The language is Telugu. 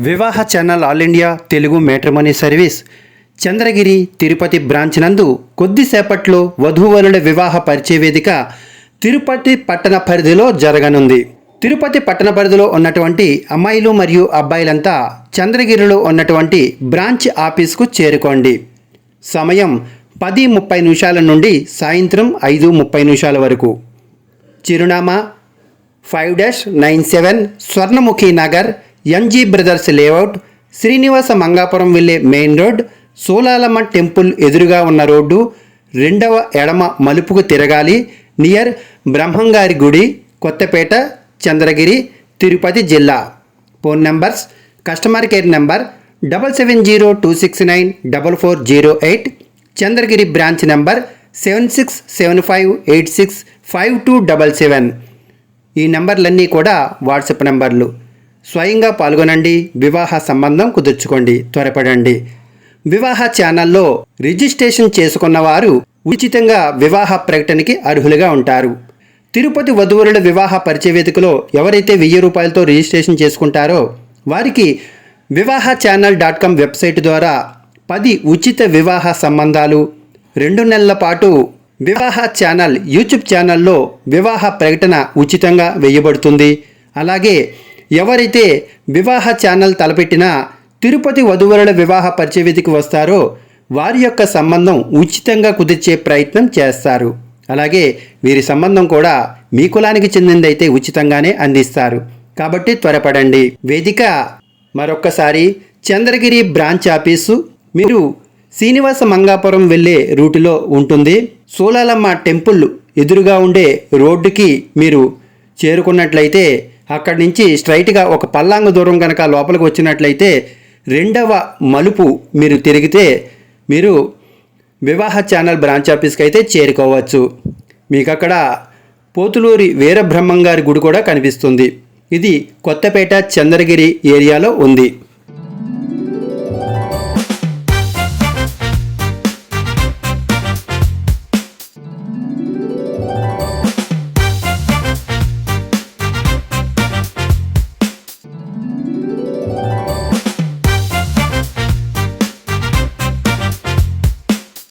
వివాహ channel all India Telugu matrimony service Chandragiri Tirupati branch నందు కొద్దిసేపట్లో వధూవరుల వివాహ పరిచయ వేదిక తిరుపతి పట్టణ పరిధిలో జరగనుంది. తిరుపతి పట్టణ పరిధిలో ఉన్నటువంటి అమ్మాయిలు మరియు అబ్బాయిలంతా చంద్రగిరిలో ఉన్నటువంటి బ్రాంచ్ ఆఫీస్కు చేరుకోండి. సమయం 10:30 నుండి సాయంత్రం 5:30 వరకు. చిరునామా 5-97 Swarnamukhi Nagar, NG brothers layout, Srinivasa Mangapuram వెళ్ళే మెయిన్ రోడ్, సోలాలమ్మ టెంపుల్ ఎదురుగా ఉన్న రోడ్డు, రెండవ ఎడమ మలుపుకు తిరగాలి, నియర్ బ్రహ్మంగారి గుడి, కొత్తపేట, చంద్రగిరి, తిరుపతి జిల్లా. Phone numbers: customer care number 7702694408, Chandragiri branch number 7675865277. ఈ నంబర్లన్నీ కూడా వాట్సాప్ నంబర్లు. స్వయంగా పాల్గొనండి, వివాహ సంబంధం కుదుర్చుకోండి, త్వరపడండి. వివాహ ఛానల్లో రిజిస్ట్రేషన్ చేసుకున్న వారు ఉచితంగా వివాహ ప్రకటనకి అర్హులుగా ఉంటారు. తిరుపతి వధువరుల వివాహ పరిచయ వేదికలో ఎవరైతే 1000 రూపాయలతో రిజిస్ట్రేషన్ చేసుకుంటారో వారికి vivahaChannel.com వెబ్సైట్ ద్వారా 10 ఉచిత వివాహ సంబంధాలు, 2 నెలల పాటు వివాహ ఛానల్ యూట్యూబ్ ఛానల్లో వివాహ ప్రకటన ఉచితంగా వేయబడుతుంది. అలాగే ఎవరైతే వివాహ ఛానల్ తలపెట్టినా తిరుపతి వధువరుల వివాహ పరిచయ వేదికకు వస్తారో వారి యొక్క సంబంధం ఉచితంగా కుదిర్చే ప్రయత్నం చేస్తారు. అలాగే వీరి సంబంధం కూడా మీ కులానికి చెందిందైతే ఉచితంగానే అందిస్తారు. కాబట్టి త్వరపడండి. వేదిక మరొక్కసారి చంద్రగిరి బ్రాంచ్ ఆఫీసు మీరు శ్రీనివాస మంగాపురం వెళ్ళే రూటులో ఉంటుంది. సోలాలమ్మ టెంపుల్ ఎదురుగా ఉండే రోడ్డుకి మీరు చేరుకున్నట్లయితే అక్కడి నుంచి స్ట్రైట్గా ఒక పల్లాంగు దూరం కనుక లోపలికి వచ్చినట్లయితే రెండవ మలుపు మీరు తిరిగితే మీరు వివాహ ఛానల్ బ్రాంచ్ ఆఫీస్కి అయితే చేరుకోవచ్చు. మీకు అక్కడ పోతులూరి వీరబ్రహ్మంగారి గుడి కూడా కనిపిస్తుంది. ఇది కొత్తపేట చంద్రగిరి ఏరియాలో ఉంది.